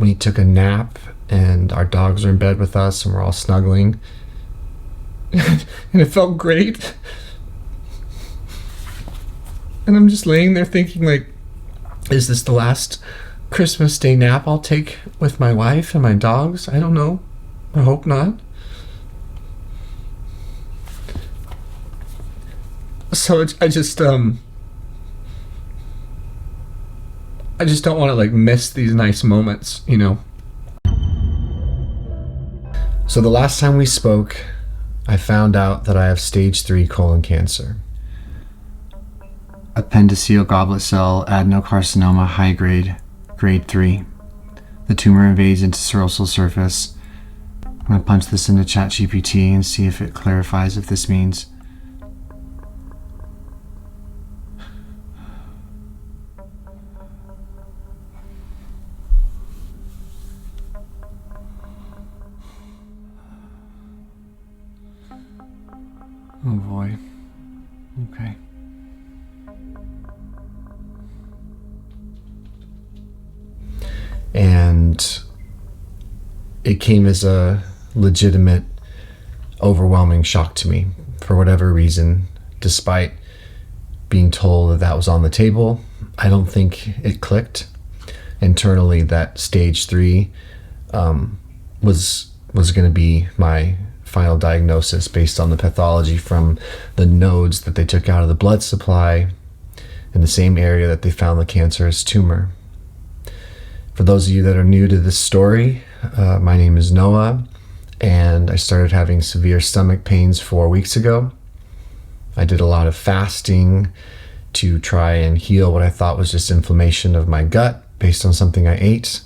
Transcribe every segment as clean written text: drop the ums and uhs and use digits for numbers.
we took a nap, and our dogs were in bed with us, and we're all snuggling. And it felt great. And I'm just laying there thinking, like, is this the last Christmas Day nap I'll take with my wife and my dogs? I don't know. I hope not. So I just don't want to, like, miss these nice moments, you know? So the last time we spoke, I found out that I have stage 3 colon cancer. Appendiceal goblet cell adenocarcinoma, high grade, grade 3. The tumor invades into serosal surface. I'm going to punch this into ChatGPT and see if it clarifies if this means. Oh boy. Okay. And it came as a legitimate, overwhelming shock to me for whatever reason. Despite being told that that was on the table, I don't think it clicked internally that stage 3 was going to be my final diagnosis based on the pathology from the nodes that they took out of the blood supply in the same area that they found the cancerous tumor. For those of you that are new to this story, my name is Noah, and I started having severe stomach pains 4 weeks ago. I did a lot of fasting to try and heal what I thought was just inflammation of my gut based on something I ate.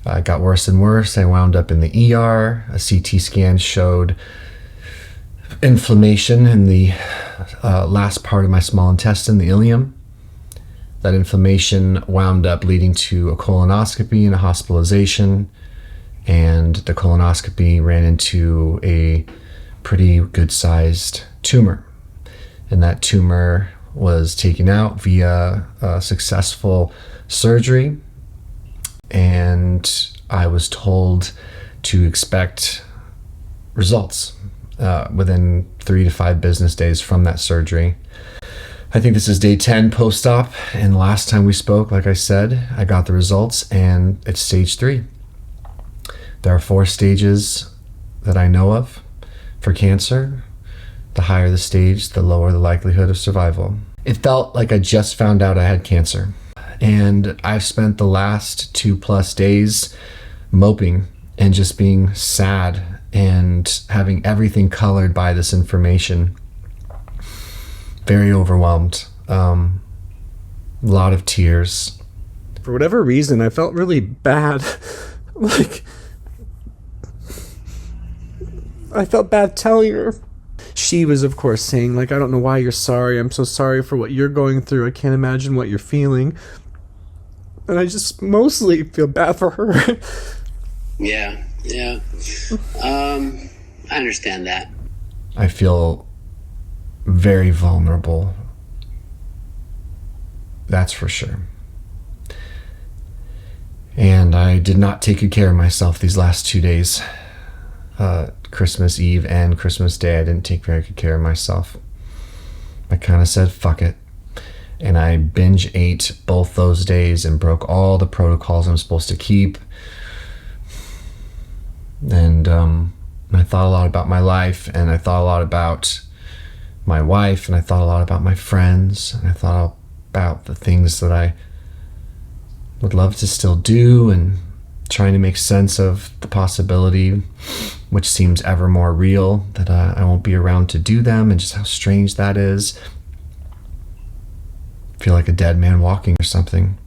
It got worse and worse. I wound up in the ER. A CT scan showed inflammation in the last part of my small intestine, the ileum. That inflammation wound up leading to a colonoscopy and a hospitalization, and the colonoscopy ran into a pretty good-sized tumor. And that tumor was taken out via successful surgery, and I was told to expect results within 3 to 5 business days from that surgery. I think this is day 10 post-op, and the last time we spoke, like I said, I got the results, and it's stage 3. There are 4 stages that I know of for cancer. The higher the stage, the lower the likelihood of survival. It felt like I just found out I had cancer, and I've spent the last 2+ days moping and just being sad and having everything colored by this information. Very overwhelmed. A lot of tears. For whatever reason, I felt really bad. Like, I felt bad telling her. She was, of course, saying, like, I don't know why you're sorry. I'm so sorry for what you're going through. I can't imagine what you're feeling. And I just mostly feel bad for her. Yeah. I understand that. I feel very vulnerable. That's for sure. And I did not take good care of myself these last 2 days. Christmas Eve and Christmas Day, I didn't take very good care of myself. I kind of said, fuck it. And I binge ate both those days and broke all the protocols I'm supposed to keep. And I thought a lot about my life, and I thought a lot about my wife, and I thought a lot about my friends, and I thought about the things that I would love to still do, and trying to make sense of the possibility, which seems ever more real, that I won't be around to do them, and just how strange that is. I feel like a dead man walking or something.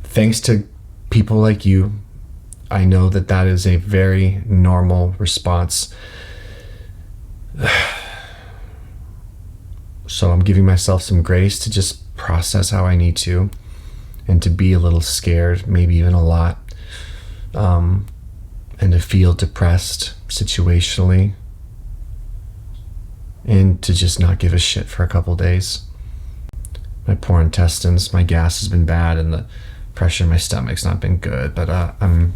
Thanks to people like you, I know that that is a very normal response. So I'm giving myself some grace to just process how I need to, and to be a little scared, maybe even a lot, and to feel depressed situationally, and to just not give a shit for a couple days. my poor intestines. My gas has been bad, and the pressure in my stomach's not been good. But I'm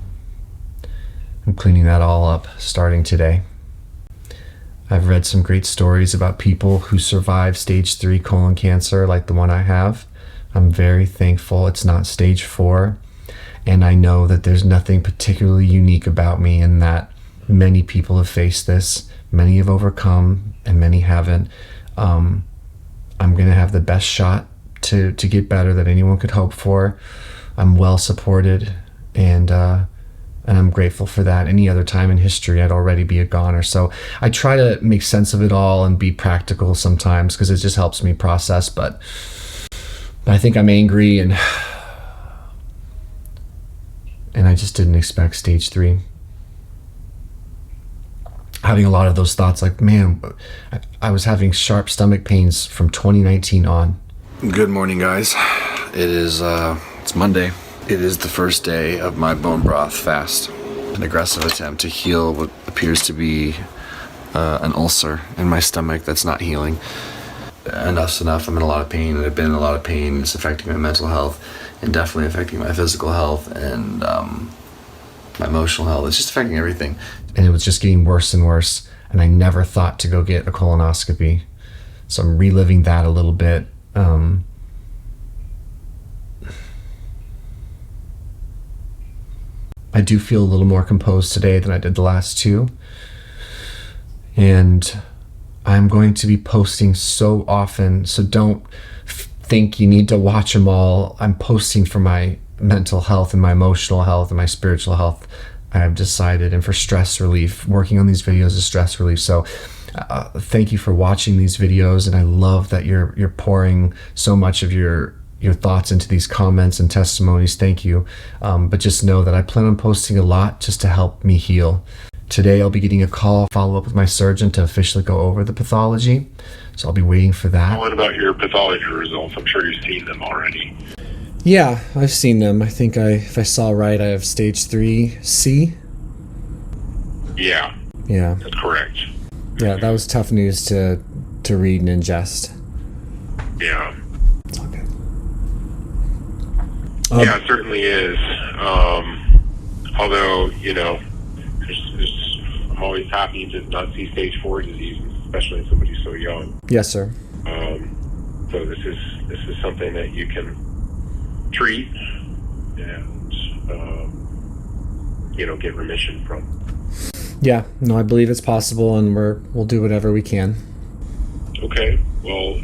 cleaning that all up starting today. I've read some great stories about people who survive stage 3 colon cancer, like the one I have. I'm very thankful it's not stage 4. And I know that there's nothing particularly unique about me, in that many people have faced this, many have overcome, and many haven't. I'm going to have the best shot to get better that anyone could hope for. I'm well supported, and I'm grateful for that. Any other time in history, I'd already be a goner. So I try to make sense of it all and be practical sometimes, because it just helps me process. But I think I'm angry, and I just didn't expect stage 3. Having a lot of those thoughts, like, man, I was having sharp stomach pains from 2019 on. Good morning, guys. It's Monday. It is the first day of my bone broth fast, an aggressive attempt to heal what appears to be an ulcer in my stomach that's not healing. Enough's enough. I'm in a lot of pain, and I've been in a lot of pain. It's affecting my mental health, and definitely affecting my physical health, and my emotional health. It's just affecting everything. And it was just getting worse and worse, and I never thought to go get a colonoscopy. So I'm reliving that a little bit. I do feel a little more composed today than I did the last 2. And I'm going to be posting so often, so don't think you need to watch them all. I'm posting for my mental health and my emotional health and my spiritual health, I have decided, and for stress relief. Working on these videos is stress relief. So thank you for watching these videos, and I love that you're pouring so much of your thoughts into these comments and testimonies. Thank you. But just know that I plan on posting a lot just to help me heal. Today I'll be getting a call, follow up with my surgeon to officially go over the pathology. So I'll be waiting for that. What about your pathology results? I'm sure you've seen them already. Yeah, I've seen them. I think if I saw right, I have stage 3C. Yeah. Yeah. That's correct. Yeah, that was tough news to read and ingest. Yeah. It's all good. Yeah, it certainly is. Although, I'm always happy to not see stage 4 disease, especially in somebody so young. Yes, sir. So this is something that you can treat and get remission from. Yeah, no, I believe it's possible, and we'll do whatever we can. Okay. Well,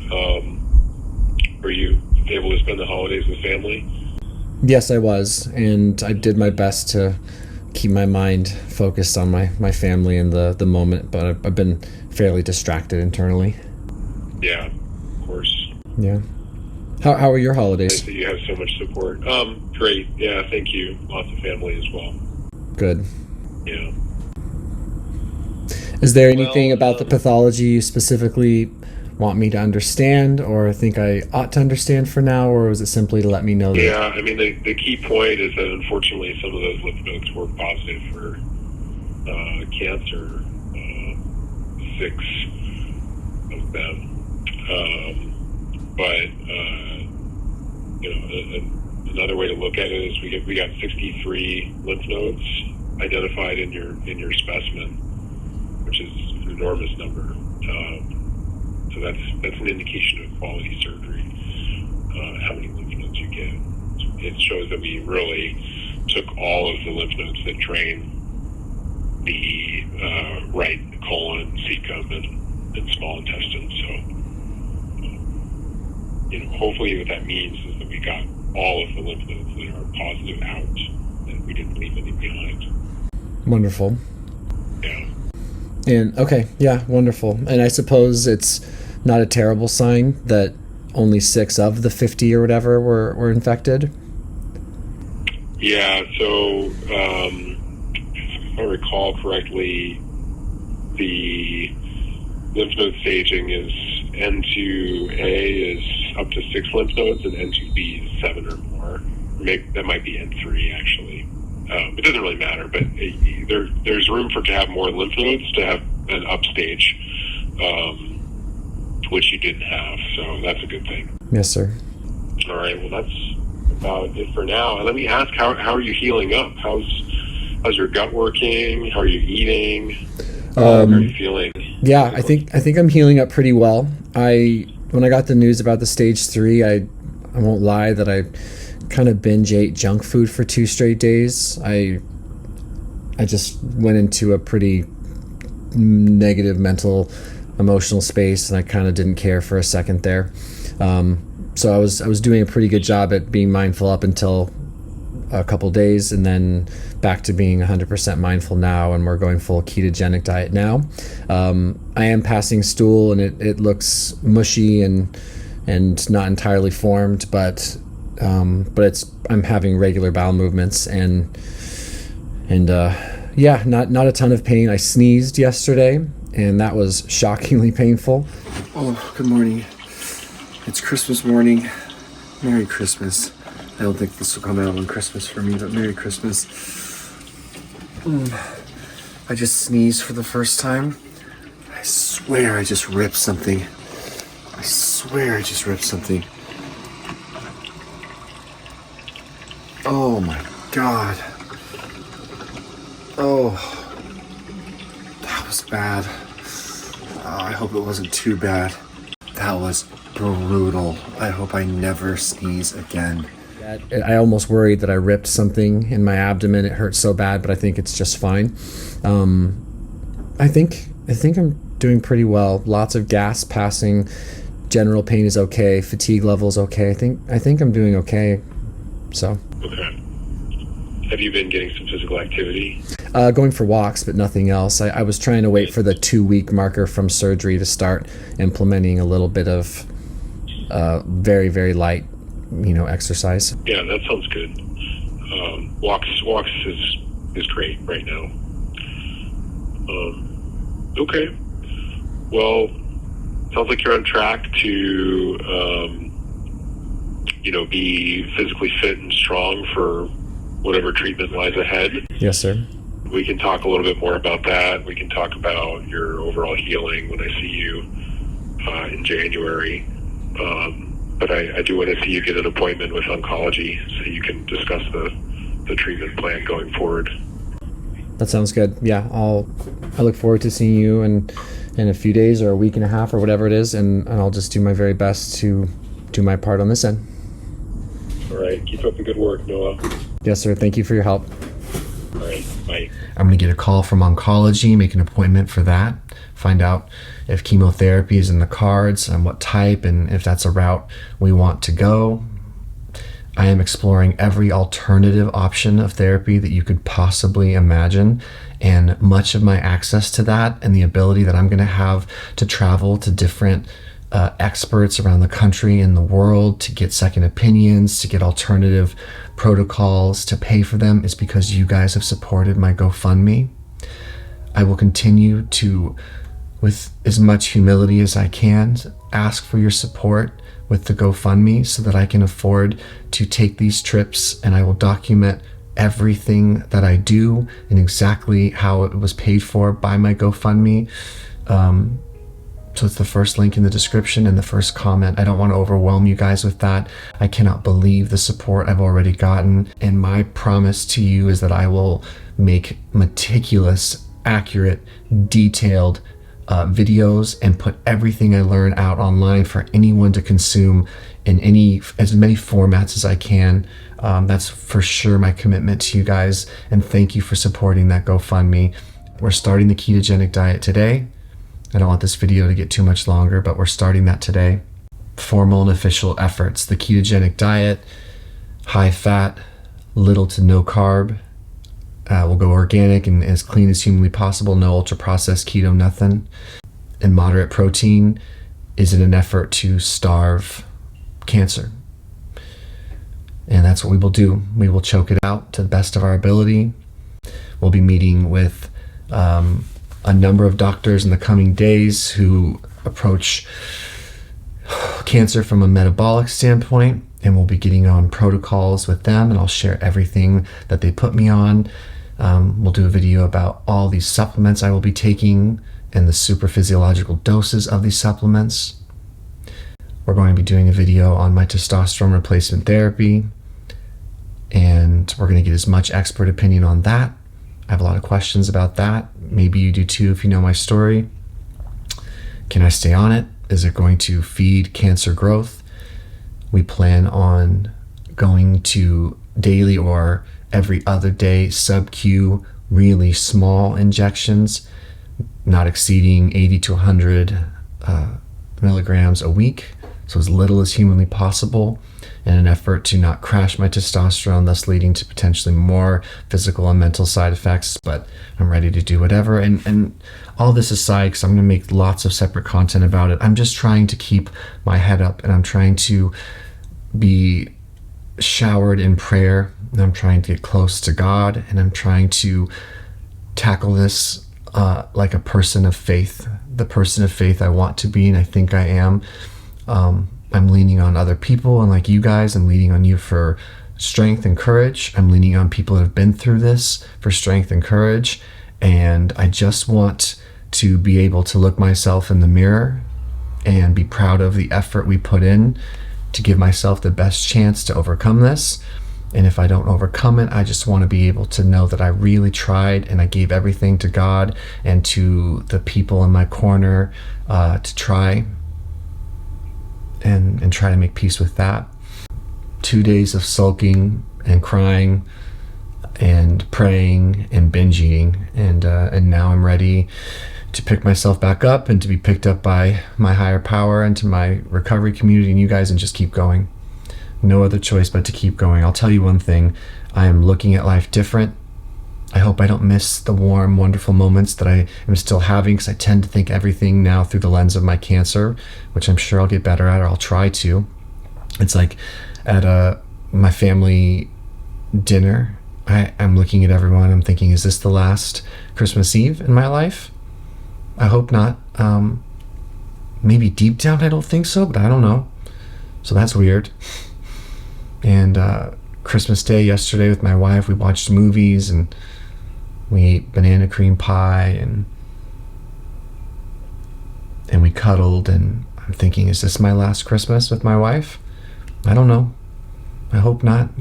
were you able to spend the holidays with family? Yes, I was, and I did my best to keep my mind focused on my family and the moment, but I've been fairly distracted internally. Yeah, of course. Yeah. How are your holidays? Nice that you have so much support. Great. Yeah, thank you. Lots of family as well. Good. Yeah. Is there anything about the pathology you specifically want me to understand, or think I ought to understand for now, or was it simply to let me know that? Yeah, I mean, the key point is that unfortunately some of those lymph nodes were positive for cancer, 6 of them. Another way to look at it is we got 63 lymph nodes identified in your specimen, which is an enormous number. So that's an indication of quality surgery, how many lymph nodes you get. It shows that we really took all of the lymph nodes that drain the right colon, cecum, and small intestine. So, hopefully what that means is that we got all of the lymph nodes that are positive out, and we didn't leave any behind. Wonderful. Yeah. And okay, yeah, wonderful. And I suppose it's not a terrible sign that only 6 of the 50 or whatever were infected? Yeah, so if I recall correctly, the lymph node staging is N2A is up to 6 lymph nodes, and N2B is 7 or more. That might be N3 actually. It doesn't really matter, but there's room to have more lymph nodes to have an upstage, which you didn't have, so that's a good thing. Yes, sir. All right. Well, that's about it for now. And let me ask, how are you healing up? How's your gut working? How are you eating? How are you feeling? Yeah, I think I'm healing up pretty well. When I got the news about the stage 3, I won't lie that I kind of binge ate junk food for 2 straight days. I just went into a pretty negative mental, emotional space, and I kind of didn't care for a second there. So I was doing a pretty good job at being mindful up until a couple days, and then back to being 100% mindful now, and we're going full ketogenic diet now. I am passing stool, and it looks mushy and not entirely formed, but I'm having regular bowel movements, and yeah, not a ton of pain. I sneezed yesterday, and that was shockingly painful. Oh, good morning. It's Christmas morning. Merry Christmas. I don't think this will come out on Christmas for me, but Merry Christmas. I just sneezed for the first time. I swear I just ripped something. Oh my God. Oh, that was bad. I hope it wasn't too bad. That was brutal. I hope I never sneeze again. I almost worried that I ripped something in my abdomen. It hurt so bad, but I think it's just fine. I think I'm doing pretty well. Lots of gas passing. General pain is okay. Fatigue level is okay. I think I'm doing okay. So. Okay. Have you been getting some physical activity? Going for walks, but nothing else. I was trying to wait for the 2-week marker from surgery to start implementing a little bit of very, very light, exercise. Yeah, that sounds good. Walks is great right now. Okay. Well, sounds like you're on track to, be physically fit and strong for whatever treatment lies ahead. Yes, sir. We can talk a little bit more about that. We can talk about your overall healing when I see you in January. But I do want to see you get an appointment with oncology so you can discuss the treatment plan going forward. That sounds good. Yeah, I look forward to seeing you in a few days or a week and a half or whatever it is, and I'll just do my very best to do my part on this end. All right. Keep up the good work, Noah. Yes, sir. Thank you for your help. All right. Bye. I'm going to get a call from oncology, make an appointment for that, find out if chemotherapy is in the cards and what type, and if that's a route we want to go. I am exploring every alternative option of therapy that you could possibly imagine, and much of my access to that and the ability that I'm going to have to travel to different experts around the country and the world to get second opinions, to get alternative protocols, to pay for them, is because you guys have supported my GoFundMe. I will continue to, with as much humility as I can, ask for your support with the GoFundMe so that I can afford to take these trips, and I will document everything that I do and exactly how it was paid for by my GoFundMe. So it's the first link in the description and the first comment. I don't want to overwhelm you guys with that. I cannot believe the support I've already gotten. And my promise to you is that I will make meticulous, accurate, detailed videos and put everything I learn out online for anyone to consume in as many formats as I can. That's for sure my commitment to you guys. And thank you for supporting that GoFundMe. We're starting the ketogenic diet today. I don't want this video to get too much longer, but we're starting that today. Formal and official efforts. The ketogenic diet, high fat, little to no carb. We'll go organic and as clean as humanly possible. No ultra processed keto, nothing. And moderate protein is in an effort to starve cancer. And that's what we will do. We will choke it out to the best of our ability. We'll be meeting with a number of doctors in the coming days who approach cancer from a metabolic standpoint, and we'll be getting on protocols with them, and I'll share everything that they put me on. We'll do a video about all these supplements I will be taking and the super physiological doses of these supplements. we're going to be doing a video on my testosterone replacement therapy, and we're going to get as much expert opinion on that. I have a lot of questions about that. Maybe you do too if you know my story. Can I stay on it? Is it going to feed cancer growth? We plan on going to daily or every other day sub-Q, really small injections, not exceeding 80 to 100 milligrams a week, so as little as humanly possible, in an effort to not crash my testosterone, thus leading to potentially more physical and mental side effects. But I'm ready to do whatever. And all this aside, because I'm going to make lots of separate content about it, I'm just trying to keep my head up, and I'm trying to be showered in prayer, and I'm trying to get close to God, and I'm trying to tackle this like a person of faith, the person of faith I want to be, and I think I am. I'm leaning on other people, and like you guys, I'm leaning on you for strength and courage. I'm leaning on people that have been through this for strength and courage, and I just want to be able to look myself in the mirror and be proud of the effort we put in to give myself the best chance to overcome this. And if I don't overcome it, I just want to be able to know that I really tried, and I gave everything to God and to the people in my corner to try and try to make peace with that. 2 days of sulking and crying and praying and binge eating, and now I'm ready to pick myself back up and to be picked up by my higher power and to my recovery community and you guys, and just keep going. No other choice but to keep going. I'll tell you one thing, I am looking at life different. I hope I don't miss the warm, wonderful moments that I am still having, because I tend to think everything now through the lens of my cancer, which I'm sure I'll get better at, or I'll try to. It's like at my family dinner, I'm looking at everyone, I'm thinking, is this the last Christmas Eve in my life? I hope not. Maybe deep down I don't think so, but I don't know. So that's weird. And Christmas Day yesterday with my wife, we watched movies and we ate banana cream pie and we cuddled, and I'm thinking, is this my last Christmas with my wife? I don't know. I hope not.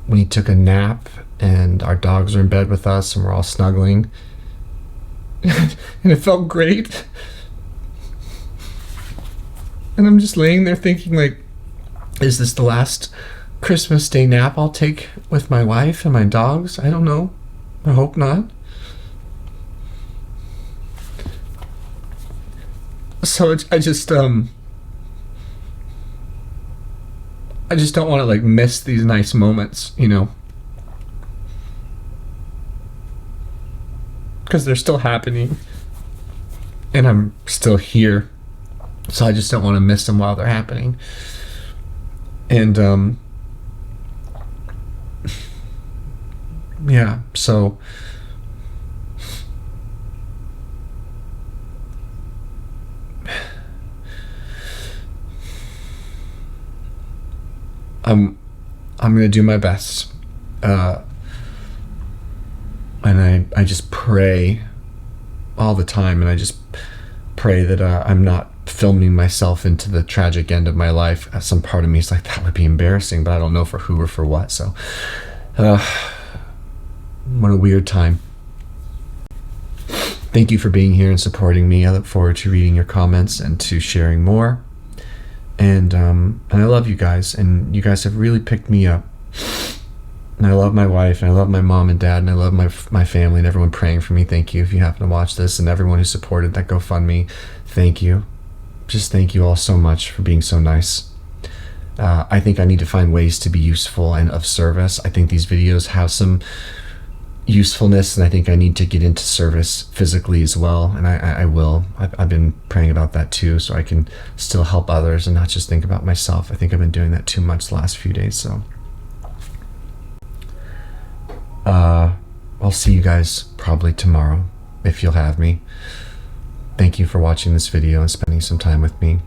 We took a nap and our dogs are in bed with us and we're all snuggling. And it felt great. And I'm just laying there thinking, like, is this the last Christmas Day nap I'll take with my wife and my dogs? I don't know. I hope not. So I just don't want to, like, miss these nice moments, because they're still happening and I'm still here. So I just don't want to miss them while they're happening. And yeah, so I'm gonna do my best, and I just pray all the time, and I just pray that I'm not filming myself into the tragic end of my life. Some part of me is like, that would be embarrassing, but I don't know for who or for what. So what a weird time. Thank you for being here and supporting me. I look forward to reading your comments and to sharing more. And I love you guys, and you guys have really picked me up. And I love my wife, and I love my mom and dad, and I love my family and everyone praying for me. Thank you if you happen to watch this, and everyone who supported that GoFundMe. Thank you. Just thank you all so much for being so nice. I think I need to find ways to be useful and of service. I think these videos have some usefulness, and I think I need to get into service physically as well, and I will. I've been praying about that too, so I can still help others and not just think about myself. I think I've been doing that too much the last few days. So I'll see you guys probably tomorrow if you'll have me. Thank you for watching this video and spending some time with me.